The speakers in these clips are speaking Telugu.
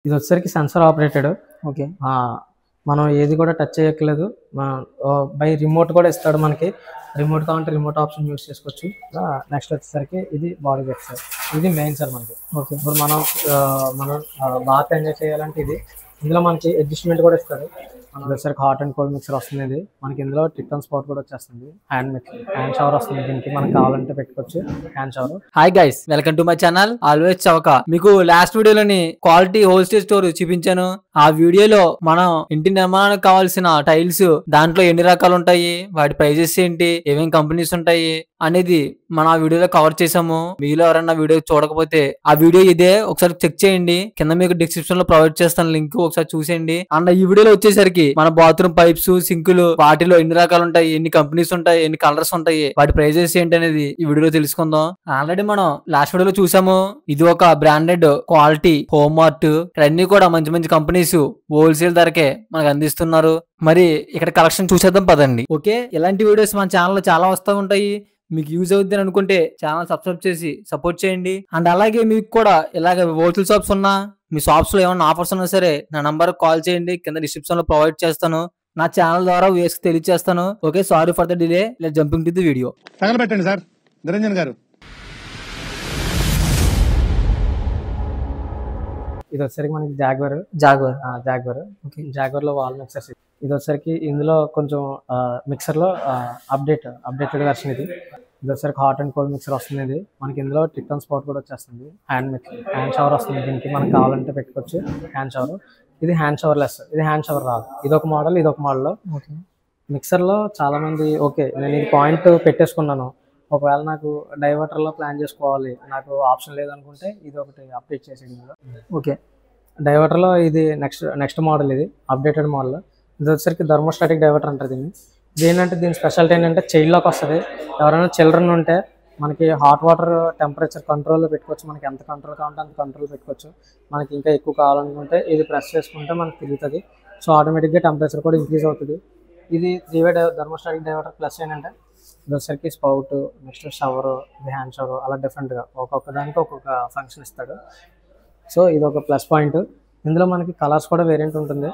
ఇది వచ్చేసరికి సెన్సార్ ఆపరేటెడ్. ఓకే. మనం ఏది కూడా టచ్ చేయక్కర్లేదు. బై రిమోట్ కూడా ఇస్తాడు మనకి. రిమోట్ కావాలంటే రిమోట్ ఆప్షన్ యూస్ చేసుకోవచ్చు. నెక్స్ట్ వచ్చేసరికి ఇది బాడీ బెడ్ సార్. ఇది మెయిన్ సార్ మనకి. ఓకే. ఇప్పుడు మనం బాత్ ఎంజాయ్ చేయాలంటే ఇది. ఇందులో మనకి అడ్జస్ట్మెంట్ కూడా ఇస్తారు. వచ్చేసరికి హాట్ అండ్ కోల్డ్ మిక్సర్ వస్తుంది. ఇది మనకి ఇందులో టిక్ అండ్ స్పాట్ కూడా వచ్చేస్తుంది. హ్యాండ్ షవర్ వస్తుంది. దీనికి మనకి కావాలంటే పెట్టుకోవచ్చు hand shower. Hi guys, welcome to my channel always చవక. మీకు లాస్ట్ వీడియోలోని క్వాలిటీ హోల్సేల్ స్టోర్ చూపించాను. ఆ వీడియోలో మనం ఇంటి నిర్మాణానికి కావాల్సిన టైల్స్ దాంట్లో ఎన్ని రకాలు ఉంటాయి, వాటి ప్రైజెస్ ఏంటి, ఏమేం కంపెనీస్ ఉంటాయి అనేది మనం ఆ వీడియోలో కవర్ చేసాము. మీలో ఎవరైనా వీడియో చూడకపోతే ఆ వీడియో ఇదే, ఒకసారి చెక్ చేయండి. కింద మీకు డిస్క్రిప్షన్ లో ప్రొవైడ్ చేస్తాను లింక్, ఒకసారి చూసేయండి. అండ్ ఈ వీడియోలో వచ్చేసరికి మన బాత్రూమ్ పైప్స్, సింకులు, వాటిలో ఎన్ని రకాలు ఉంటాయి, ఎన్ని కంపెనీస్ ఉంటాయి, ఎన్ని కలర్స్ ఉంటాయి, వాటి ప్రైజెస్ ఏంటి అనేది ఈ వీడియోలో తెలుసుకుందాం. ఆల్రెడీ మనం లాస్ట్ వీడియోలో చూసాము. ఇది ఒక బ్రాండెడ్ క్వాలిటీ హోమ్ మార్ట్. అన్ని కూడా మంచి మంచి కంపెనీస్ హోల్సేల్ ధరకే మనకు అందిస్తున్నారు. మరి ఇక్కడ కలెక్షన్ చూసేద్దాం పదండి. ఓకే, ఇలాంటి వీడియోస్ మన ఛానల్ లో చాలా వస్తూ ఉంటాయి. మీకు యూజ్ అవుతుంది అని అనుకుంటే ఛానల్ సబ్స్క్రైబ్ చేసి సపోర్ట్ చేయండి. అండ్ అలాగే మీకు కూడా ఇలాగ హోల్సేల్ షాప్స్ ఉన్నా, మీ షాప్స్ లో ఏమైనా ఆఫర్స్ ఉన్నా సరే నా నంబర్ కాల్ చేయండి. కింద డిస్క్రిప్షన్ లో ప్రొవైడ్ చేస్తాను. నా ఛానల్ ద్వారా వేసి తెలియజేస్తాను. Okay, sorry for the delay. Let's jumping to the video. తగలబెట్టండి సార్ నిరంజన్ గారు. ఇది వచ్చేసరికి మనకి జాగ్వర్. ఓకే. జాగ్వర్ లో వాల్ మిక్సర్స్. ఇది వచ్చేసరికి ఇందులో కొంచెం మిక్సర్ లో అప్డేటెడ్ వెర్షన్ ఇది. ఇది వచ్చేసరికి హాట్ అండ్ కోల్డ్ మిక్సర్ వస్తుంది. ఇది మనకి ఇందులో టిక్ అండ్ స్పాట్ కూడా వచ్చేస్తుంది. హ్యాండ్ షవర్ వస్తుంది. దీనికి మనకి కావాలంటే పెట్టుకోవచ్చు హ్యాండ్ షవర్. ఇది హ్యాండ్ షవర్ లెస్. ఇది హ్యాండ్ షవర్ రాదు. ఇదొక మోడల్, ఇదొక మోడల్. ఓకే. మిక్సర్ లో చాలా మంది ఓకే నేను ఈ పాయింట్ పెట్టేసుకున్నాను, ఒకవేళ నాకు డైవర్టర్ లో ప్లాన్ చేసుకోవాలి, నాకు ఆప్షన్ లేదనుకుంటే ఇది ఒకటి అప్డేట్ చేసేది. ఓకే. డైవర్టర్ లో ఇది నెక్స్ట్ మోడల్. ఇది అప్డేటెడ్ మోడల్. ఇది వచ్చేసరికి థర్మోస్టాటిక్ డైవర్టర్ అంటారు దీన్ని. ఏంటంటే దీని స్పెషాలిటీ ఏంటంటే చైల్డ్ లాక్ వస్తుంది. ఎవరైనా చిల్డ్రన్ ఉంటే మనకి హాట్ వాటర్ టెంపరేచర్ కంట్రోల్లో పెట్టుకోవచ్చు. మనకి ఎంత కంట్రోల్ కావాలంటే అంత కంట్రోల్ పెట్టుకోవచ్చు. మనకి ఇంకా ఎక్కువ కావాలనుకుంటే ఇది ప్రెస్ చేసుకుంటే మనకి తిరుగుతుంది. సో ఆటోమేటిక్గా టెంపరేచర్ కూడా ఇంక్రీజ్ అవుతుంది. ఇది 3-way థర్మోస్టాటిక్ డైవర్టర్. ప్లస్ ఏంటంటే ఇది వచ్చేసరికి స్పౌట్, నెక్స్ట్ షవర్, ఇది హ్యాండ్ షవర్, అలా డిఫరెంట్గా ఒక్కొక్క దానికి ఒక్కొక్క ఫంక్షన్ ఇస్తాడు. సో ఇది ఒక ప్లస్ పాయింట్. ఇందులో మనకి కలర్స్ కూడా వేరియంట్ ఉంటుంది.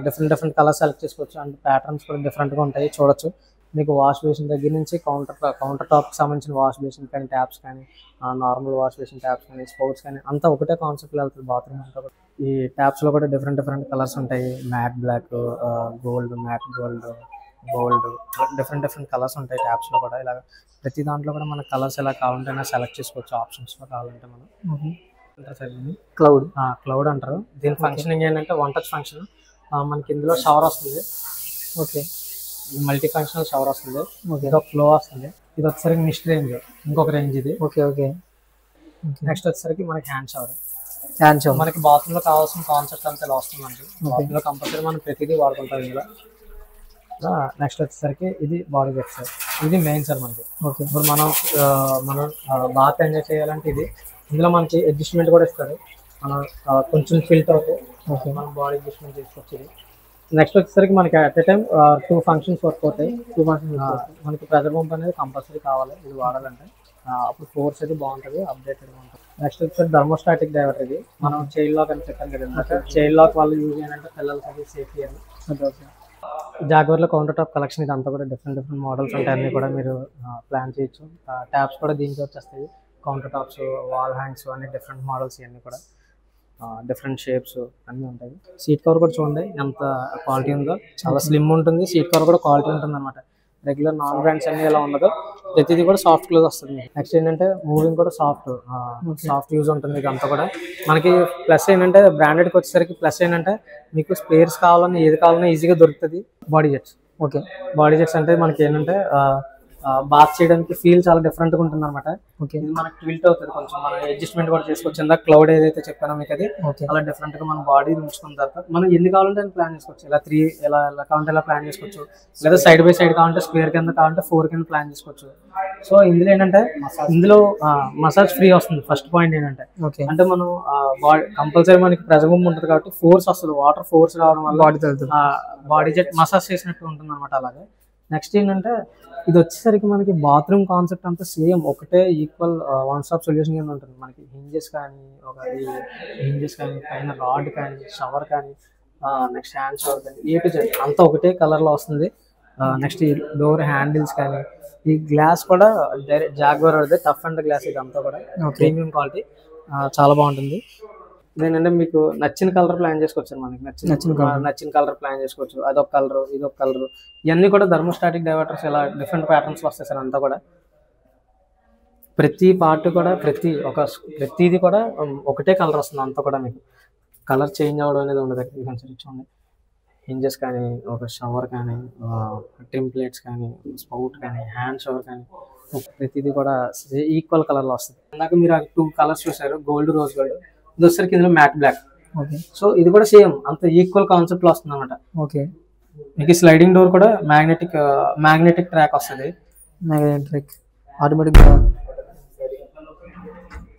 డిఫరెంట్ కలర్స్ సెలెక్ట్ చేసుకోవచ్చు. అండ్ ప్యాటర్న్స్ కూడా డిఫరెంట్గా ఉంటాయి, చూడొచ్చు. మీకు వాష్ బేసిన్ దగ్గర నుంచి కౌంటర్ టాప్కి సంబంధించిన వాష్ బేసిన్ కానీ, ట్యాప్స్ కానీ, నార్మల్ వాష్ బేసిన్ ట్యాప్స్ కానీ, స్పౌట్స్ కానీ అంతా ఒకటే కాన్సెప్ట్లో వెళ్తుంది బాత్రూమ్ అంతా కూడా. ఈ ట్యాప్స్లో కూడా డిఫరెంట్ కలర్స్ ఉంటాయి. Matte black, gold, matte gold, different colours ఉంటాయి ట్యాప్స్లో కూడా. ఇలాగ ప్రతి దాంట్లో కూడా మనకు కలర్స్ ఎలా కావాలంటే సెలెక్ట్ చేసుకోవచ్చు ఆప్షన్స్లో కావాలంటే మనం. క్లౌడ్ అంటారు దీని. ఫంక్షనింగ్ ఏంటంటే వన్ టచ్ ఫంక్షన్. మనకి ఇందులో షవర్ వస్తుంది. ఓకే. మల్టీ ఫంక్షనల్ షవర్ వస్తుంది. ఇది ఒక ఫ్లో వస్తుంది. ఇది వచ్చేసరికి మిస్ట్ రేంజ్, ఇంకొక రేంజ్ ఇది. ఓకే. నెక్స్ట్ వచ్చేసరికి మనకి హ్యాండ్ షవర్. మనకి బాత్రూమ్ లో కావాల్సిన కాన్సెప్ట్ అంతా ఇలా వస్తుంది. మనకి బాత్రూమ్ లో కంపల్సరీ మనం ప్రతిదీ వాడుకుంటాం ఇందులో. నెక్స్ట్ వచ్చేసరికి ఇది బాడీ బెడ్ సార్. ఇది మెయిన్ సార్ మనకి. ఓకే. ఇప్పుడు మనం బాత్ ఎంజాయ్ చేయాలంటే ఇది. ఇందులో మనకి అడ్జస్ట్మెంట్ కూడా ఇస్తారు. మనం కొంచెం ఫిల్ట్ అవుతాయి. ఓకే. మనం బాడీ అడ్జస్ట్మెంట్ చేసుకోవచ్చు. నెక్స్ట్ వచ్చేసరికి మనకి at a time 2 functions work అవుతాయి. మనకి ప్రెజర్ పంప్ అనేది కంపల్సరీ కావాలి ఇది వాడాలంటే. అప్పుడు ఫోర్స్ అయితే బాగుంటుంది, అప్డేటెడ్గా ఉంటుంది. నెక్స్ట్ వచ్చేసరికి థర్మోస్టాటిక్ డైవర్టర్. ఇది మనం చైల్డ్ లాక్ అని చెప్పాను కదా. చైల్డ్ లాక్ వాళ్ళు యూజ్ చేయాలంటే పిల్లలకి సేఫ్టీ అని. జాగ్వర్లో కౌంటర్ టాప్ కలెక్షన్ ఇది అంతా కూడా డిఫరెంట్ మోడల్స్ ఉంటాయి. అన్నీ కూడా మీరు ప్లాన్ చేయొచ్చు. ట్యాప్స్ కూడా దీనికి వచ్చేస్తాయి. కౌంటర్ టాప్స్, వాల్ హ్యాంగ్స్ అన్ని డిఫరెంట్ మోడల్స్ ఇవన్నీ కూడా డిఫరెంట్ షేప్స్ అన్నీ ఉంటాయి. సీట్ కవర్ కూడా చూడండి ఎంత క్వాలిటీ ఉందో. చాలా స్లిమ్ ఉంటుంది. సీట్ కవర్ కూడా క్వాలిటీ ఉంటుంది అనమాట. రెగ్యులర్ నాన్ బ్రాండ్స్ అన్ని ఎలా ఉండదు, ప్రతిదీ కూడా సాఫ్ట్ క్లోజ్ వస్తుంది. నెక్స్ట్ ఏంటంటే మూవింగ్ కూడా సాఫ్ట్ యూజ్ ఉంటుంది ఇదంతా కూడా మనకి. ప్లస్ ఏంటంటే బ్రాండెడ్కి వచ్చేసరికి ప్లస్ ఏంటంటే మీకు స్పేర్స్ కావాలన్నా ఏది కావాలన్నా ఈజీగా దొరుకుతుంది. Body jets. Okay. Body jets అంటే మనకి ఏంటంటే బాత్ చేయడానికి ఫీల్ చాలా డిఫరెంట్గా ఉంటుంది అనమాట. ఓకే. ఇది మనకి ట్విల్ట్ అవుతుంది కొంచెం. మనం అడ్జస్ట్మెంట్ కూడా చేసుకోవచ్చు. ఇందాక క్లౌడ్ ఏదైతే చెప్పానో మీకు అది అలా డిఫరెంట్ గా మన బాడీ ఉంచుకున్న తర్వాత మనం ఎన్ని కావాలంటే ప్లాన్ చేసుకోవచ్చు. ఇలా 3 ఎలా కావాలంటే ఇలా ప్లాన్ చేసుకోవచ్చు. లేదా సైడ్ బై సైడ్ కావాలంటే స్క్వేర్ కింద కావాలంటే 4 కింద ప్లాన్ చేసుకోవచ్చు. సో ఇందులో ఏంటంటే ఇందులో మసాజ్ ఫ్రీ వస్తుంది. ఫస్ట్ పాయింట్ ఏంటంటే అంటే మనం కంపల్సరీ మనకి ప్రెజర్ పంప్ ఉంటుంది కాబట్టి ఫోర్స్ వస్తుంది. వాటర్ ఫోర్స్ రావడం వల్ల బాడీ జెట్ మసాజ్ చేసినట్టు ఉంటుంది అనమాట. అలాగే నెక్స్ట్ ఏంటంటే ఇది వచ్చేసరికి మనకి బాత్రూమ్ కాన్సెప్ట్ అంతా సేమ్ ఒకటే ఈక్వల్ వన్ స్టాప్ సొల్యూషన్ కింద ఉంటుంది. మనకి హింజెస్ కానీ పైన రాడ్ కానీ షవర్ కానీ నెక్స్ట్ హ్యాండ్ షవర్ కానీ ఏ టు జెడ్ అంతా ఒకటే కలర్లో వస్తుంది. నెక్స్ట్ ఈ డోర్ హ్యాండిల్స్ కానీ ఈ గ్లాస్ కూడా డైరెక్ట్ జాగ్వార్ అదే టఫ్ అండ్ గ్లాస్ ఇదంతా కూడా ప్రీమియం క్వాలిటీ చాలా బాగుంటుంది. ఇదేంటంటే మీకు నచ్చిన కలర్ ప్లాన్ చేసుకోవచ్చు. మనకి నచ్చిన కలర్ ప్లాన్ చేసుకోవచ్చు. అదొక కలర్ ఇదొక కలర్ ఇవన్నీ కూడా థర్మోస్టాటిక్ డైవర్టర్స్ ఇలా డిఫరెంట్ ప్యాటర్న్స్ వస్తాయి సార్. అంతా కూడా ప్రతి పార్ట్ కూడా ప్రతిది కూడా ఒకటే కలర్ వస్తుంది. అంతా కూడా మీకు కలర్ చేంజ్ అవ్వడం అనేది ఉండదు. చూడండి హింజెస్ కానీ ఒక షవర్ కానీ ట్రిమ్ ప్లేట్స్ కానీ స్పౌట్ కానీ హ్యాండ్ షవర్ కానీ ప్రతిదీ కూడా ఈక్వల్ కలర్లో వస్తుంది. ఇందాక మీరు 2 కలర్స్ చూసారు, గోల్డ్ రోజ్ గోల్డ్. ఇది వచ్చేసరికి ఇందులో మ్యాట్ బ్లాక్. ఓకే, సో ఇది కూడా సేమ్ అంత ఈక్వల్ కాన్సెప్ట్లో వస్తుంది అనమాట. ఓకే, మీకు స్లైడింగ్ డోర్ కూడా మ్యాగ్నెటిక్ ట్రాక్ వస్తుంది. మ్యాగ్నెటిక్ ఆటోమేటిక్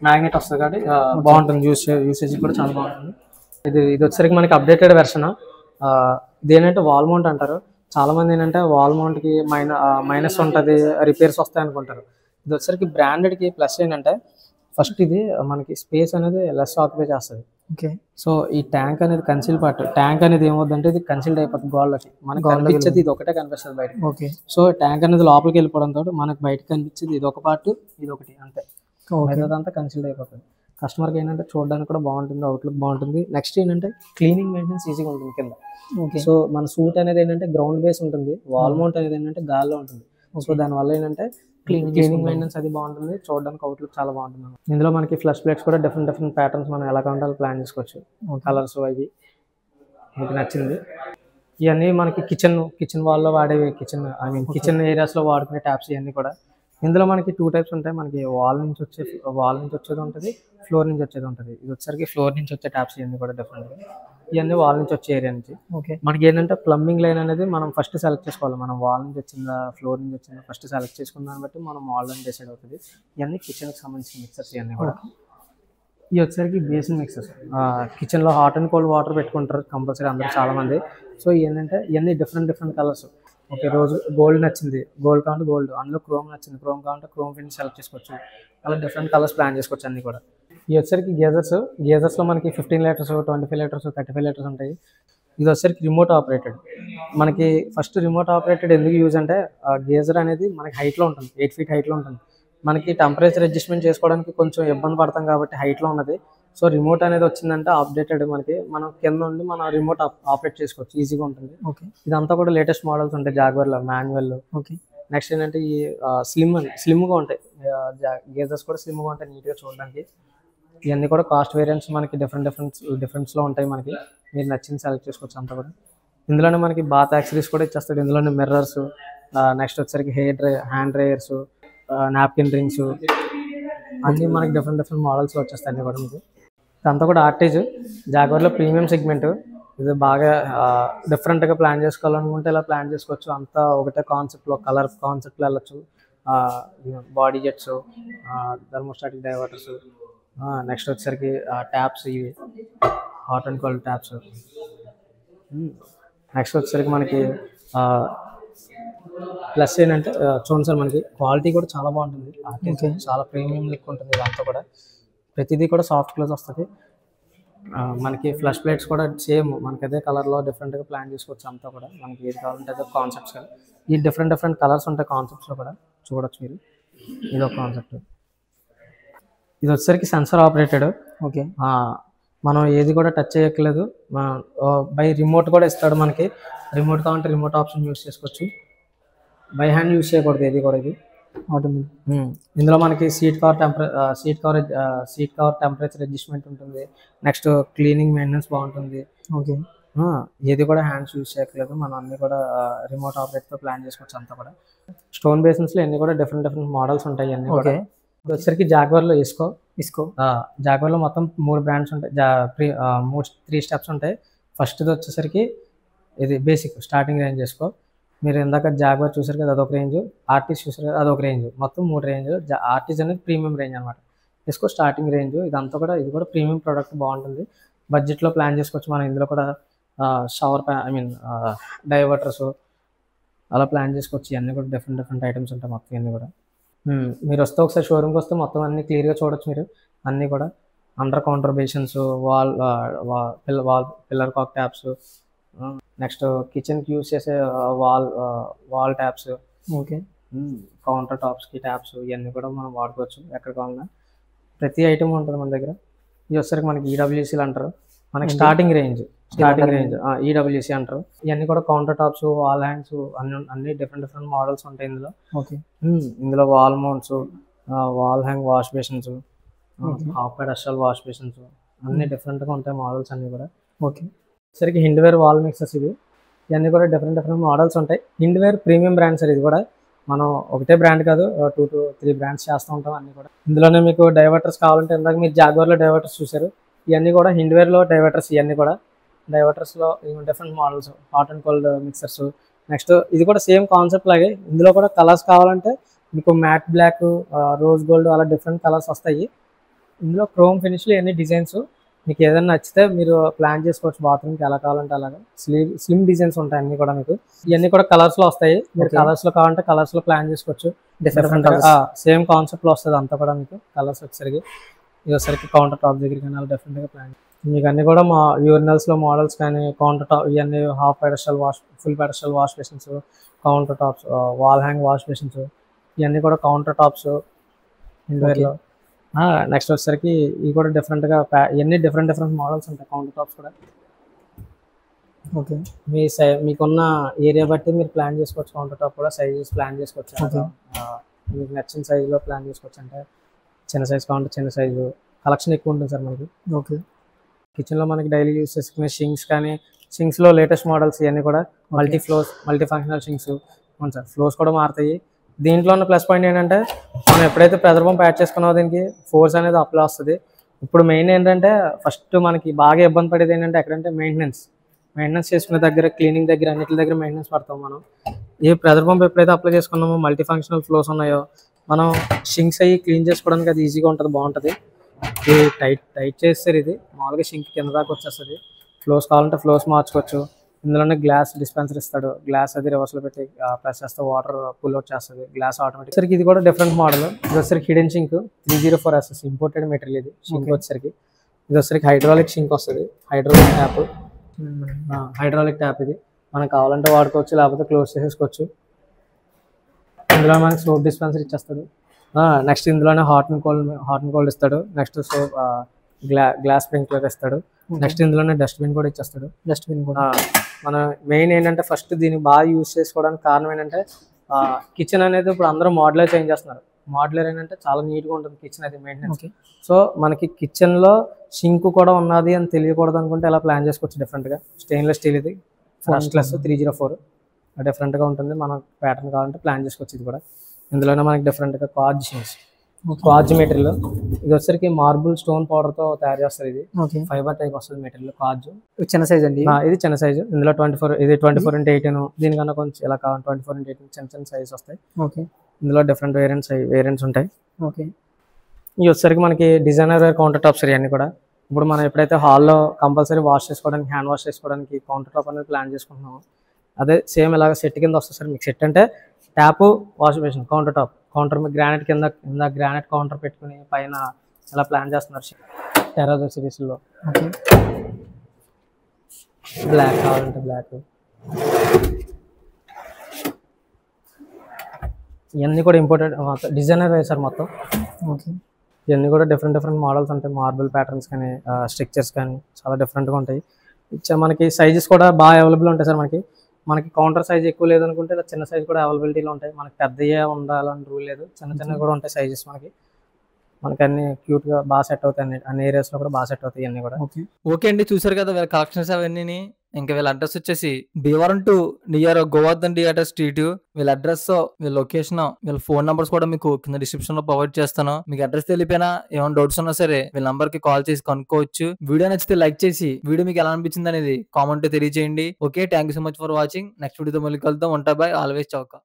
మ్యాగ్నెట్ వస్తుంది కాబట్టి బాగుంటుంది. యూసేజ్ కూడా చాలా బాగుంటుంది. ఇది వచ్చేసరికి మనకి అప్డేటెడ్ వెర్షన్. ఇదేంటంటే వాల్ మౌంట్ అంటారు. చాలా మంది ఏంటంటే వాల్ మౌంట్కి మైనస్ ఉంటుంది, రిపేర్స్ వస్తాయి అనుకుంటారు. ఇది వచ్చేసరికి బ్రాండెడ్కి ప్లస్ ఏంటంటే ఫస్ట్ ఇది మనకి స్పేస్ అనేది లెస్ ఆక్యుపై చేస్తుంది. ఓకే, సో ఈ ట్యాంక్ అనేది కన్సిల్ పార్ట్. ట్యాంక్ అనేది ఏమవుతుందంటే ఇది కన్సిల్డ్ అయిపోతుంది గోడలకి. మనకి కనిపించేది ఇది ఒకటే కనిపిస్తుంది బయట. ఓకే, సో ట్యాంక్ అనేది లోపలికి వెళ్ళిపోవడంతో మనకి బయటకు కనిపించేది ఇది ఒక పార్ట్ ఇది ఒకటి అంతే. మిగతాదంతా కన్సిల్డ్ అయిపోతుంది. కస్టమర్కి ఏంటంటే చూడడానికి కూడా బాగుంటుంది, అవుట్లుక్ బాగుంటుంది. నెక్స్ట్ ఏంటంటే క్లీనింగ్ మెయింటెనెన్స్ ఈజీగా ఉంటుంది కింద. ఓకే, సో మన సూట్ అనేది ఏంటంటే గ్రౌండ్ బేస్ ఉంటుంది, వాల్ మౌంట్ అనేది ఏంటంటే గాల్లో ఉంటుంది. సో దానివల్ల ఏంటంటే క్లీనింగ్ మెయింటెనెన్స్ అది బాగుంటుంది, చూడడానికి అవుట్లుక్ చాలా బాగుంటుంది. ఇందులో మనకి ఫ్లష్ ప్లేట్స్ కూడా డిఫరెంట్ ప్యాటర్న్స్ మనం ఎలా కావాలో ప్లాన్ చేసుకోవచ్చు. కలర్స్ అవి మీకు నచ్చింది. ఇవన్నీ మనకి కిచెన్ వాల్లో వాడేవి, కిచెన్ ఏరియాస్లో వాడుకునే ట్యాప్స్ ఇవన్నీ కూడా. ఇందులో మనకి 2 టైప్స్ ఉంటాయి. మనకి వాల్ నుంచి వచ్చేది ఉంటుంది, ఫ్లోర్ నుంచి వచ్చేది ఉంటుంది. ఇది వచ్చేసరికి ఫ్లోర్ నుంచి వచ్చే ట్యాప్స్ ఇవన్నీ కూడా డిఫరెంట్గా. ఇవన్నీ వాల్ నుంచి వచ్చే ఏరియా నుంచి. ఓకే, మనకి ఏంటంటే ప్లంబింగ్ లైన్ అనేది మనం ఫస్ట్ సెలెక్ట్ చేసుకోవాలి. మనం వాల్ నుంచి వచ్చిందా ఫ్లోర్ నుంచి వచ్చిందా ఫస్ట్ సెలెక్ట్ చేసుకున్న దాన్ని బట్టి మనం వాల్ అని డిసైడ్ అవుతుంది. ఇవన్నీ కిచెన్కి సంబంధించిన మిక్సర్స్ ఇవన్నీ కూడా. ఇవి వచ్చేసరికి బేసిన్ మిక్సర్స్. కిచెన్లో హాట్ అండ్ కోల్డ్ వాటర్ పెట్టుకుంటారు కంపల్సరీ అందరూ చాలామంది. సో ఏంటంటే ఇవన్నీ డిఫరెంట్ కలర్స్. ఓకే, రోజు గోల్డ్ నచ్చింది, గోల్డ్ కావాలంటే గోల్డ్, అందులో క్రోమ్ నచ్చింది, క్రోమ్ కావాలంటే క్రోమ్ ఫిన్ సెలెక్ట్ చేసుకోవచ్చు. అలా డిఫరెంట్ కలర్స్ ప్లాన్ చేసుకోవచ్చు అన్నీ కూడా. ఇవి వచ్చేసరికి గేజర్స్లో మనకి 15 లీటర్స్ 25 లీటర్స్ 35 లీటర్స్ ఉంటాయి. ఇది వచ్చేసరికి రిమోట్ ఆపరేటెడ్. మనకి ఫస్ట్ రిమోట్ ఆపరేటెడ్ ఎందుకు యూజ్ అంటే గేజర్ అనేది మనకి హైట్లో ఉంటుంది, 8 feet హైట్లో ఉంటుంది. మనకి టెంపరేచర్ అడ్జస్ట్మెంట్ చేసుకోవడానికి కొంచెం ఇబ్బంది పడతాం కాబట్టి హైట్లో ఉన్నది. సో రిమోట్ అనేది వచ్చిందంటే అప్డేటెడ్ మనం కింద ఉండి మనం రిమోట్ ఆపరేట్ చేసుకోవచ్చు, ఈజీగా ఉంటుంది. ఓకే, ఇదంతా కూడా లేటెస్ట్ మోడల్స్ ఉంటాయి జాగ్వార్లో, మాన్యువల్. ఓకే, నెక్స్ట్ ఏంటంటే ఈ స్లిమ్గా ఉంటాయి గేజర్స్ కూడా స్లిమ్గా ఉంటాయి, నీట్గా చూడడానికి. ఇవన్నీ కూడా కాస్ట్ వేరియంట్స్ మనకి డిఫరెంట్స్లో ఉంటాయి. మనకి మీరు నచ్చింది సెలెక్ట్ చేసుకోవచ్చు అంతా కూడా. ఇందులోనే మనకి బాత్ యాక్సరీస్ కూడా ఇచ్చేస్తాడు. ఇందులోనే మిర్రర్స్, నెక్స్ట్ వచ్చేసరికి హ్యాండ్ డ్రైయర్స్, నాప్కిన్ రింగ్స్ అన్నీ మనకి డిఫరెంట్ మోడల్స్లో వచ్చేస్తాయి అన్నీ కూడా. మీకు ఇదంతా కూడా ఆర్టేజ్ జాగ్వార్లో ప్రీమియం సెగ్మెంట్. ఇది బాగా డిఫరెంట్గా ప్లాన్ చేసుకోవాలనుకుంటే ఇలా ప్లాన్ చేసుకోవచ్చు. అంతా ఒకటే కాన్సెప్ట్లో కలర్ కాన్సెప్ట్లో వెళ్ళచ్చు. బాడీ జెట్స్, థర్మోస్టాటిక్ డైవర్టర్స్, నెక్స్ట్ వచ్చేసరికి ట్యాప్స్, ఇవి hot and cold taps. Next వచ్చేసరికి మనకి ప్లస్ ఏంటంటే చూడండి సార్, మనకి క్వాలిటీ కూడా చాలా బాగుంటుంది. చాలా ప్రీమియం లుక్ ఉంటుంది. ఇదంతా కూడా ప్రతిదీ కూడా సాఫ్ట్ క్లోజ్ వస్తుంది. మనకి ఫ్లష్ ప్లేట్స్ కూడా సేమ్ మనకి అదే కలర్లో డిఫరెంట్గా ప్లాన్ చేసుకోవచ్చు. అంతా కూడా మనకి ఏది కావాలంటే అదే కాన్సెప్ట్స్ కదా. ఈ డిఫరెంట్ కలర్స్ ఉంటాయి కాన్సెప్ట్స్లో కూడా చూడొచ్చు మీరు. ఇది ఒక కాన్సెప్ట్. ఇది వచ్చేసరికి సెన్సర్ ఆపరేటెడ్. ఓకే, మనం ఏది కూడా టచ్ చేయట్లేదు, బై రిమోట్ కూడా ఇస్తాడు మనకి. రిమోట్ కావాలంటే రిమోట్ ఆప్షన్ యూస్ చేసుకోవచ్చు. బై హ్యాండ్ యూస్ చేయకూడదు ఏది కూడా. ఇది ఆటోమేటిక్. ఇందులో మనకి సీట్ కవర్ టెంపరేచర్ అడ్జస్ట్మెంట్ ఉంటుంది. నెక్స్ట్ క్లీనింగ్ మెయింటెనెన్స్ బాగుంటుంది. ఓకే, ఏది కూడా హ్యాండ్స్ యూస్ చేయట్లేదు, మనం అన్ని కూడా రిమోట్ ఆపరేట్తో ప్లాన్ చేసుకోవచ్చు. అంతా కూడా స్టోన్ బేసిన్స్లో అన్ని కూడా డిఫరెంట్ మోడల్స్ ఉంటాయి అన్నీ కూడా. ఇది వచ్చేసరికి జాగ్వార్లో ఇస్కో జాగ్వార్లో మొత్తం 3 బ్రాండ్స్ ఉంటాయి. 3 స్టెప్స్ ఉంటాయి. ఫస్ట్ది వచ్చేసరికి ఇది బేసిక్ స్టార్టింగ్ రేంజ్ చేసుకో. మీరు ఇందాక జాగ్వార్ చూసారు కదా, అదొక రేంజ్. ఆర్టిస్ట్ చూసారు కదా, అదొక రేంజ్. మొత్తం 3 రేంజ్. ఆర్టిస్ట్ అనేది ప్రీమియం రేంజ్ అనమాట. ఇస్కో స్టార్టింగ్ రేంజ్. ఇదంతా కూడా ఇది కూడా ప్రీమియం ప్రోడక్ట్, బాగుంటుంది. బడ్జెట్లో ప్లాన్ చేసుకోవచ్చు మనం. ఇందులో కూడా షవర్ డైవర్టర్స్, అలా ప్లాన్ చేసుకోవచ్చు. ఇవన్నీ కూడా డిఫరెంట్ డిఫరెంట్ ఐటమ్స్ ఉంటాయి మొత్తం ఇవన్నీ కూడా. మీరు వస్తే ఒకసారి షోరూమ్కి వస్తే మొత్తం అన్ని క్లియర్గా చూడొచ్చు మీరు. అన్నీ కూడా under counter basins, pillar cock taps, next కిచెన్కి యూస్ చేసే వాల్ ట్యాప్స్, ఓకే కౌంటర్ టాప్స్కి ట్యాప్స్, ఇవన్నీ కూడా మనం వాడుకోవచ్చు ఎక్కడ కావాలన్నా. ప్రతి ఐటమ్ ఉంటుంది మన దగ్గర. ఇది వచ్చేసరికి మనకి ఈడబ్ల్యూసీలు అంటారు. మనకి స్టార్టింగ్ రేంజ్ ఈడబ్ల్యూసీ అంటారు. ఇవన్నీ కూడా కౌంటర్ టాప్స్, వాల్ హ్యాంగ్స్, అన్ని డిఫరెంట్ డిఫరెంట్ మోడల్స్ ఉంటాయి ఇందులో. ఓకే ఇందులో wall mounts, wall hang wash basins, half pedestal wash basins, అన్ని డిఫరెంట్గా ఉంటాయి మోడల్స్ అన్నీ కూడా. ఓకే సరికి హిండ్వేర్ వాల్ మిక్సర్స్ ఇవి. ఇవన్నీ కూడా డిఫరెంట్ డిఫరెంట్ మోడల్స్ ఉంటాయి. హిండ్వేర్ ప్రీమియం బ్రాండ్ సార్ ఇది కూడా. మనం ఒకటే బ్రాండ్ కాదు, 2 to 3 బ్రాండ్స్ చేస్తూ ఉంటాం అన్నీ కూడా. ఇందులోనే మీకు డైవర్టర్స్ కావాలంటే ఇందాక మీరు జాగ్వార్లో డైవర్టర్స్ చూసారు. ఇవన్నీ కూడా హిండ్వేర్లో డైవర్టర్స్. ఇవన్నీ కూడా డైవర్టర్స్లో different models, hot and cold mixers. Next ఇది కూడా సేమ్ కాన్సెప్ట్ లాగే. ఇందులో కూడా కలర్స్ కావాలంటే మీకు మ్యాట్ బ్లాక్, రోజ్ గోల్డ్ అలా డిఫరెంట్ కలర్స్ వస్తాయి. ఇందులో క్రోమ్ ఫినిష్లు ఇవన్నీ డిజైన్స్. మీకు ఏదైనా నచ్చితే మీరు ప్లాన్ చేసుకోవచ్చు బాత్రూమ్కి ఎలా కావాలంటే అలాగా. స్లిమ్ డిజైన్స్ ఉంటాయి అన్నీ కూడా మీకు. ఇవన్నీ కూడా కలర్స్లో వస్తాయి. మీరు కలర్స్లో కావాలంటే కలర్స్లో ప్లాన్ చేసుకోవచ్చు. డిఫరెంట్ సేమ్ కాన్సెప్ట్లో వస్తుంది అంతా కూడా మీకు. కలర్స్ వచ్చేసరికి ఇది వచ్చేసరికి కౌంటర్ టాప్ దగ్గర కానీ అలా డిఫరెంట్గా ప్లాన్. మీకు అన్నీ కూడా మా యూరినల్స్లో మోడల్స్ కానీ, కౌంటర్ టాప్ ఇవన్నీ half pedestal wash, full pedestal wash basins, counter tops, wall hang wash basins, ఇవన్నీ కూడా కౌంటర్ టాప్స్ ఇండోర్లో. నెక్స్ట్ వచ్చేసరికి ఇవి కూడా డిఫరెంట్గా ఇవన్నీ డిఫరెంట్ డిఫరెంట్ మోడల్స్ ఉంటాయి కౌంటర్ టాప్స్ కూడా. ఓకే మీకున్న ఏరియా బట్టి మీరు ప్లాన్ చేసుకోవచ్చు. కౌంటర్ టాప్ కూడా సైజెస్ ప్లాన్ చేసుకోవచ్చు. మీకు నచ్చిన సైజులో ప్లాన్ చేసుకోవచ్చు. అంటే చిన్న సైజ్ కావాలంటే చిన్న సైజు, కలెక్షన్ ఎక్కువ ఉంటుంది సార్ మనకి. ఓకే కిచెన్లో మనకి డైలీ యూస్ చేసుకునే షింక్స్ కానీ, షింక్స్లో లేటెస్ట్ మోడల్స్ ఇవన్నీ కూడా మల్టీ ఫంక్షనల్ షింక్స్. అవును సార్, ఫ్లోర్స్ కూడా మారుతాయి. దీంట్లో ఉన్న ప్లస్ పాయింట్ ఏంటంటే మనం ఎప్పుడైతే ప్రెజర్ పంప్ యాడ్ చేసుకున్నామో దీనికి ఫోర్స్ అనేది అప్లై వస్తుంది. ఇప్పుడు మెయిన్ ఏంటంటే ఫస్ట్ మనకి బాగా ఇబ్బంది పడేది ఏంటంటే ఎక్కడంటే మెయింటెనెన్స్ చేసుకునే దగ్గర, క్లీనింగ్ దగ్గర, అన్నిటి దగ్గర మెయింటెనెన్స్ పడతాం మనం. ఏ ప్రెజర్ పంప్ ఎప్పుడైతే అప్లై చేసుకున్నామో మల్టీ ఫంక్షనల్ ఫ్లోస్ ఉన్నాయో మనం షింక్స్ అయ్యి క్లీన్ చేసుకోవడానికి అది ఈజీగా ఉంటుంది, బాగుంటుంది. ఇది టైట్ చేస్తారు. ఇది మామూలుగా షింక్ కింద దాకా వచ్చేస్తుంది. ఫ్లోస్ కావాలంటే ఫ్లోస్ మార్చుకోవచ్చు. ఇందులోనే గ్లాస్ డిస్పెన్సర్ ఇస్తాడు. గ్లాస్ అది రివర్స్లో పెట్టి ప్రెస్ చేస్తే వాటర్ పుల్ అవుట్ చేస్తుంది. Glass automatic. సరికి ఇది కూడా డిఫరెంట్ మోడల్. ఇది వచ్చేసరికి hidden sink 304SS imported material. ఇది షింక్ వచ్చేసరికి ఇది వచ్చేసరికి హైడ్రాలిక్ షింక్ వస్తుంది. హైడ్రాలిక్ ట్యాప్ ఇది. మనకు కావాలంటే వాడుకోవచ్చు, లేకపోతే క్లోజ్ చేసేసుకోవచ్చు. ఇందులో మనకి సోప్ డిస్పెన్సర్ ఇచ్చేస్తాడు. నెక్స్ట్ ఇందులోనే హాట్ అండ్ కోల్డ్ ఇస్తాడు. నెక్స్ట్ సోప్ గ్లాస్ స్ప్రింక్లర్ ఇస్తాడు. నెక్స్ట్ ఇందులోనే డస్ట్బిన్ కూడా ఇచ్చేస్తాడు. డస్ట్బిన్ కూడా మన మెయిన్ ఏంటంటే ఫస్ట్ దీన్ని బాగా యూజ్ చేసుకోవడానికి కారణం ఏంటంటే కిచెన్ అనేది ఇప్పుడు అందరూ మోడ్యులర్ చేంజ్ చేస్తున్నారు. మోడ్యులర్ ఏంటంటే చాలా నీట్గా ఉంటుంది కిచెన్ అది మెయింటెనెన్స్. సో మనకి కిచెన్లో షింక్ కూడా ఉన్నది అని తెలియకూడదు అనుకుంటే ఇలా ప్లాన్ చేసుకోవచ్చు డిఫరెంట్గా. స్టెయిన్లెస్ స్టీల్ ఇది, రస్ట్లెస్ 304 డిఫరెంట్గా ఉంటుంది. మనం ప్యాటర్న్ కావాలంటే ప్లాన్ చేసుకోవచ్చు. ఇది కూడా ఇందులోనే మనకి డిఫరెంట్గా క్వార్జ్ మెటీరియల్. ఇది వచ్చేసరికి మార్బుల్ స్టోన్ పౌడర్తో తయారు చేస్తారు. ఇది ఫైబర్ టైప్ వస్తుంది మెటీరియల్. క్వార్జ్ చిన్న సైజ్ అండి. ఇది చిన్న సైజు. ఇందులో 24, ఇది 24x18. దీనికన్నా కొంచెం ఇలా కావాలి 24x18 చిన్న సైజ్ వస్తాయి. ఓకే ఇందులో డిఫరెంట్ వేరియంట్స్ ఉంటాయి. ఓకే ఇవి వచ్చేసరికి మనకి డిజైనర్ వేర్ కౌంటర్ టాప్స్ అన్నీ కూడా. ఇప్పుడు మనం ఎప్పుడైతే హాల్లో కంపల్సరీ వాష్ చేసుకోవడానికి, హ్యాండ్ వాష్ చేసుకోవడానికి కౌంటర్ టాప్ అనేది ప్లాన్ చేసుకుంటున్నాము, అదే సేమ్ ఇలాగ సెట్ కింద వస్తుంది సార్. మీకు సెట్ అంటే ట్యాప్, వాష్ బేసిన్, కౌంటర్ మీద గ్రానైట్ కింద గ్రానైట్ కౌంటర్ పెట్టుకుని పైన ఇలా ప్లాన్ చేస్తున్నారు టెరాజో సిరీస్లో. ఓకే బ్లాక్ కావాలంటే బ్లాక్. ఇవన్నీ కూడా ఇంపార్టెంట్ డిజైనర్ వేసారు మొత్తం. ఓకే ఇవన్నీ కూడా డిఫరెంట్ మోడల్స్ ఉంటాయి. మార్బుల్ ప్యాటర్న్స్ కానీ, స్ట్రక్చర్స్ కానీ చాలా డిఫరెంట్గా ఉంటాయి. మనకి సైజెస్ కూడా బాగా అవైలబుల్ ఉంటాయి సార్. మనకి కౌంటర్ సైజ్ ఎక్కువ లేదనుకుంటే చిన్న సైజ్ కూడా అవైలబిలిటీలో ఉంటాయి. మనకి పెద్దయే ఉండాలని రూల్ లేదు, చిన్న కూడా ఉంటాయి సైజెస్. మనకి అన్ని క్యూట్గా బాగా సెట్ అవుతాయి. అన్ని ఏరియాస్లో కూడా బాగా సెట్ అవుతాయి ఇవన్నీ కూడా. ఓకే అండి, చూసారు కదా వీళ్ళ కలెక్షన్స్ అవన్నీ. ఇంకా వీళ్ళ అడ్రస్ వచ్చేసి Bhimavaram to near Govardhan theatre street. వీళ్ళ అడ్రస్, వీళ్ళ లొకేషన్, వీళ్ళ ఫోన్ నంబర్స్ కూడా మీకు కింద డిస్క్రిప్షన్ లో ప్రొవైడ్ చేస్తాను. మీకు అడ్రస్ తెలిపినా ఏమైనా డౌట్స్ ఉన్నా సరే వీళ్ళ నంబర్ కి కాల్ చేసి కనుక్కోవచ్చు. వీడియో నచ్చితే లైక్ చేసి వీడియో మీకు ఎలా అనిపించింది అనేది కామెంట్ తెలియజేయండి. Okay, thank you so much for watching. Next వీడియోతో మళ్ళీ కలుద్దాం. ఉంటా, బై, ఆల్వేస్ చౌక.